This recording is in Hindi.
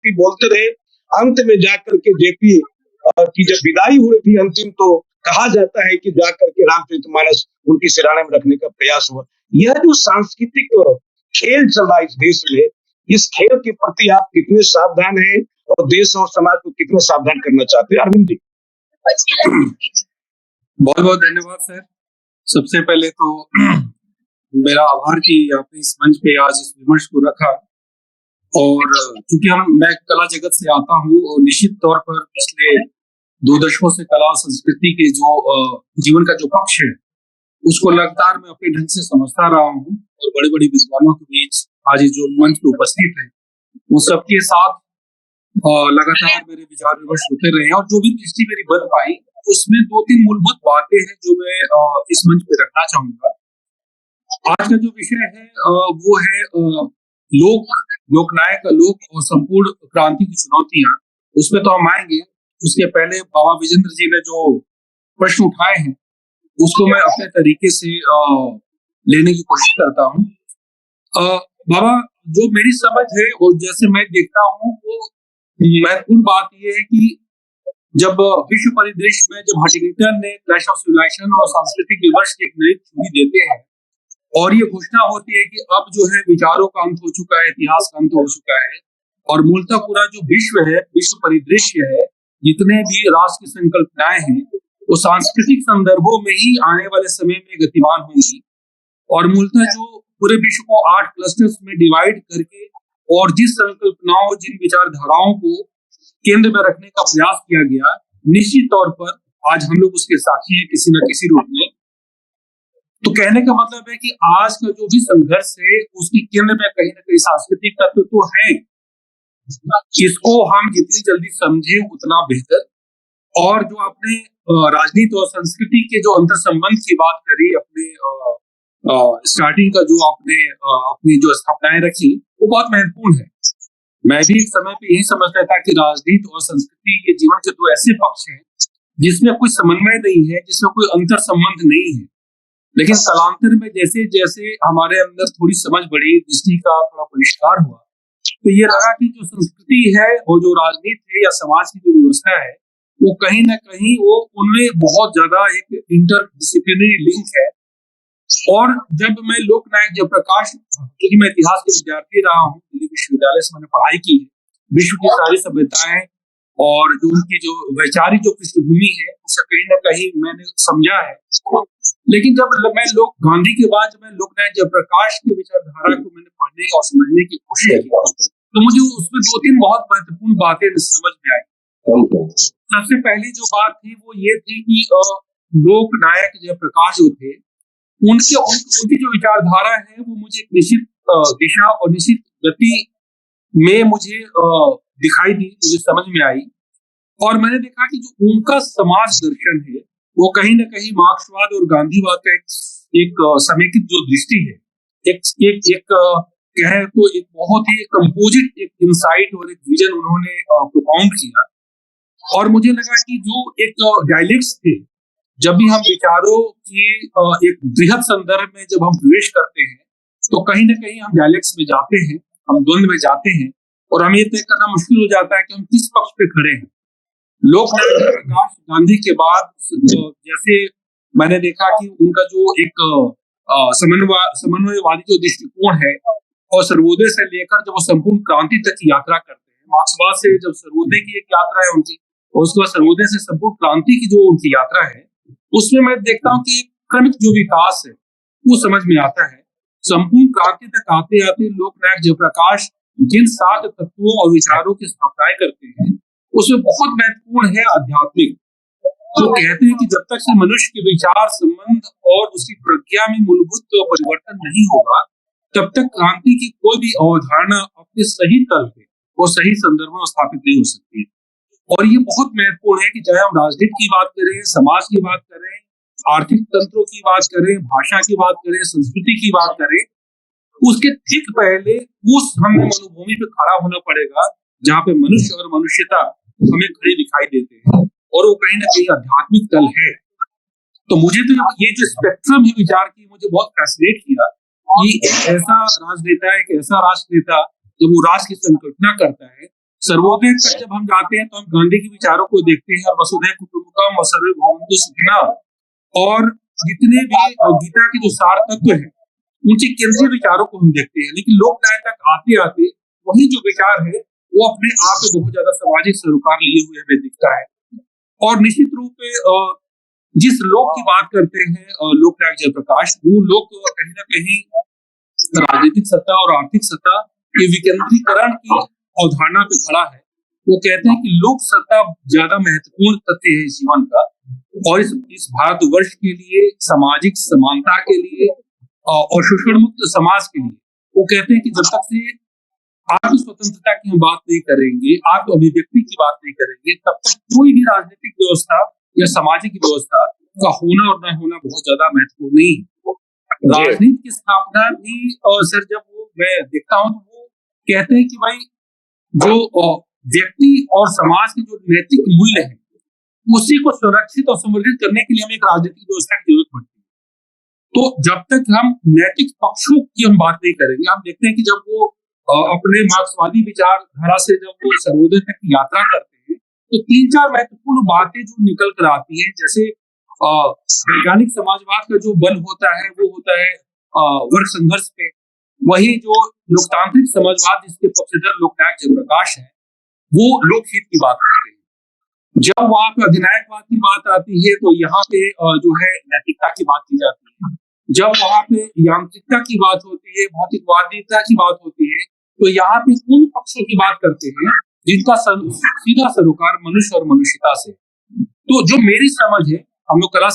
जेपी बोलते रहे। अंत में जाकर के जेपी की जब विदाई हुई थी अंतिम, तो कहा जाता है कि जाकर के रामचरितमानस उनकी सिरहाने में रखने का प्रयास हुआ। यह जो सांस्कृतिक खेल चल रहा है इस देश में, इस खेल के प्रति आप कितने सावधान हैं और देश और समाज को कितने सावधान करना चाहते हैं, अरविंद जी? बहुत बहुत धन्यवाद सर। सबसे पहले तो मेरा आभार कि आपने इस मंच पे आज इस विमर्श को रखा। और क्योंकि मैं कला जगत से आता हूँ और निश्चित तौर पर पिछले 2 दशकों से कला और संस्कृति के जो जीवन का जो पक्ष है उसको लगातार मैं अपने ढंग से समझता रहा हूँ। और बड़े बड़े विद्वानों के बीच आज जो मंच पे उपस्थित है वो सबके साथ लगातार मेरे विचार विमर्श होते रहे हैं। और जो भी दृष्टि मेरी बन पाई उसमें 2-3 मूलभूत बातें हैं जो मैं इस मंच पे रखना चाहूंगा। आज का जो विषय है वो है लोकनायक लोक और संपूर्ण क्रांति की चुनौतियां। उसमें तो हम आएंगे, उसके पहले बाबा विजेंद्र जी ने जो प्रश्न उठाए हैं उसको मैं अपने तरीके से लेने की कोशिश करता हूँ। बाबा, जो मेरी समझ है और जैसे मैं देखता हूँ वो महत्वपूर्ण बात यह है कि जब विश्व परिदृश्य में जब हंटिंगटन ने क्लैश ऑफ सिविलाइजेशन और सांस्कृतिक विमर्श की एक नई थ्योरी देते हैं और ये घोषणा होती है कि अब जो है विचारों का अंत हो चुका है, इतिहास का अंत हो चुका है और मूलतः पूरा जो विश्व है, विश्व परिदृश्य है, जितने भी राष्ट्र की संकल्पनाएं हैं वो सांस्कृतिक संदर्भों में ही आने वाले समय में गतिमान होंगी। और मूलतः जो पूरे विश्व को 8 क्लस्टर्स में डिवाइड करके और जिस संकल्पनाओं, जिन विचारधाराओं को केंद्र में रखने का प्रयास किया गया, निश्चित तौर पर आज हम लोग उसके साक्षी हैं किसी न किसी रूप में। तो कहने का मतलब है कि आज का जो भी संघर्ष है उसके केंद्र में कहीं ना कहीं सांस्कृतिक तत्व तो है। इसको हम जितनी जल्दी समझे उतना बेहतर। और जो आपने राजनीति और संस्कृति के जो अंतर संबंध की बात करी, अपने स्टार्टिंग का जो आपने अपनी जो स्थापनाएं रखी वो बहुत महत्वपूर्ण है। मैं भी एक समय पे यही समझता था कि राजनीति और संस्कृति के जीवन के 2 ऐसे पक्ष हैं जिसमें कोई समन्वय नहीं है, जिसमें कोई अंतर संबंध नहीं है। लेकिन कालांतर में जैसे जैसे हमारे अंदर थोड़ी समझ बढ़ी, दृष्टि का थोड़ा परिष्कार हुआ, तो ये लगा कि जो संस्कृति है और जो राजनीति है या समाज की जो व्यवस्था है वो कहीं ना कहीं वो उनमें बहुत ज्यादा एक इंटरडिसिप्लिनरी लिंक है। और जब मैं लोकनायक जयप्रकाश, क्योंकि मैं इतिहास के विद्यार्थी रहा हूँ, दिल्ली विश्वविद्यालय से मैंने पढ़ाई की है, विश्व की सारी सभ्यताएं और जो उनकी जो वैचारिक जो पृष्ठभूमि है उसे कहीं ना कहीं मैंने समझा है। लेकिन जब मैं गांधी के बाद जब मैं लोकनायक जयप्रकाश की विचारधारा को मैंने पढ़ने और समझने की कोशिश की तो मुझे उसमें 2-3 बहुत महत्वपूर्ण बातें समझ में आई। सबसे पहली जो बात थी वो ये थी कि लोकनायक जयप्रकाश जो थे उनकी जो विचारधारा है वो मुझे एक निश्चित दिशा और निश्चित गति में मुझे दिखाई दी, मुझे समझ में आई। और मैंने देखा कि जो उनका समाज दर्शन है वो कहीं ना कहीं मार्क्सवाद और गांधीवाद का एक समेकित जो दृष्टि है, एक कहे तो एक बहुत ही कंपोजिट एक इंसाइट और एक विजन उन्होंने प्रोपाउंड किया। और मुझे लगा कि जो एक डायलेक्ट्स थे, जब भी हम विचारों की एक बृहद संदर्भ में जब हम प्रवेश करते हैं तो कहीं ना कहीं हम डायलेक्ट्स में जाते हैं, हम द्वंद्व में जाते हैं और हमें तय करना मुश्किल हो जाता है कि हम किस पक्ष पे खड़े हैं। लोकनायक जयप्रकाश गांधी के बाद जैसे मैंने देखा कि उनका जो एक समन्वयवादी जो दृष्टिकोण है और सर्वोदय से लेकर जब वो संपूर्ण क्रांति तक की यात्रा करते हैं, मार्क्सवाद से जब सर्वोदय की एक यात्रा है उनकी और उसके बाद सर्वोदय से संपूर्ण क्रांति की जो उनकी यात्रा है, उसमें मैं देखता हूँ कि एक क्रमिक जो विकास है वो समझ में आता है। संपूर्ण क्रांति तक आते आते लोकनायक जयप्रकाश जिन 7 तत्वों और विचारों की स्थापना करते हैं उसमें बहुत महत्वपूर्ण है आध्यात्मिक। तो कहते हैं कि जब तक से मनुष्य के विचार, संबंध और उसकी प्रज्ञा में मूलभूत परिवर्तन नहीं होगा तब तक क्रांति की कोई भी अवधारणा अपने सही तल पे और सही संदर्भ में स्थापित नहीं हो सकती। और ये बहुत महत्वपूर्ण है कि चाहे हम राजनीति की बात करें, समाज की बात करें, आर्थिक तंत्रों की बात करें, भाषा की बात करें, संस्कृति की बात करें, उसके ठीक पहले उस हमें मनोभूमि पे खड़ा होना पड़ेगा जहाँ पे मनुष्य और मनुष्यता हमें खड़ी दिखाई देते हैं और वो कहीं ना कहीं आध्यात्मिक तल है। तो मुझे तो ये जो स्पेक्ट्रम है विचार की मुझे बहुत फैसिनेट किया कि एक ऐसा राजनेता, एक ऐसा राष्ट्र नेता जब वो राष्ट्र की संकल्पना करता है सर्वोदय तक जब हम जाते हैं तो हम गांधी के विचारों को देखते हैं, और वसुधैव कुटुंबकम और सर्वे भवन्तु सुखिनः, और जितने भी गीता के जो सार तत्व है उनके केंद्रीय विचारों को हम देखते हैं। लेकिन लोक न्याय तक आते आते वही जो विचार है वो अपने आप में बहुत ज्यादा सामाजिक सरोकार लिए हुए हमें दिखता है। और निश्चित रूप से जिस लोक की बात करते हैं लोक नायक जयप्रकाश, वो लोक कहीं ना कहीं राजनीतिक सत्ता और आर्थिक सत्ता के विकेंद्रीकरण की अवधारणा पे खड़ा है। वो कहते हैं कि लोक सत्ता ज्यादा महत्वपूर्ण तथ्य है जीवन का, और इस भारतवर्ष के लिए, सामाजिक समानता के लिए और शोषण मुक्त समाज के लिए वो कहते हैं कि जब तक से आत्म स्वतंत्रता की हम बात नहीं करेंगे, आत्म अभिव्यक्ति की बात नहीं करेंगे, तब तक कोई भी राजनीतिक व्यवस्था या सामाजिक व्यवस्था का होना और न होना बहुत ज्यादा महत्वपूर्ण नहीं है। राजनीति की स्थापना भी सर जब वो मैं देखता हूँ तो वो कहते हैं कि भाई जो व्यक्ति और समाज के जो नैतिक मूल्य है उसी को सुरक्षित और संवर्धित करने के लिए हमें एक राजनीतिक व्यवस्था की जरूरत पड़ती है। तो जब तक हम नैतिक पक्षों की हम बात नहीं करेंगे, हम देखते हैं कि जब वो अपने मार्क्सवादी विचारधारा से जब वो सर्वोदय तक की यात्रा करते हैं तो 3-4 महत्वपूर्ण बातें जो निकल कर आती हैं, जैसे वैज्ञानिक समाजवाद का जो बल होता है वो होता है वर्ग संघर्ष पे। वही जो लोकतांत्रिक समाजवाद जिसके पक्षधर लोकनायक जयप्रकाश है वो लोकहित की बात करते हैं। जब वहां पे अधिनायकवाद की बात आती है तो यहाँ पे जो है नैतिकता की बात की जाती है। जब वहां पे यांत्रिकता की बात होती है, भौतिकवादिता की बात होती है, तो यहाँ पे उन पक्षों की बात करते हैं जिनका सीधा सरोकार मनुष्य और मनुष्यता से। तो जो मेरी समझ है, हम लोग कला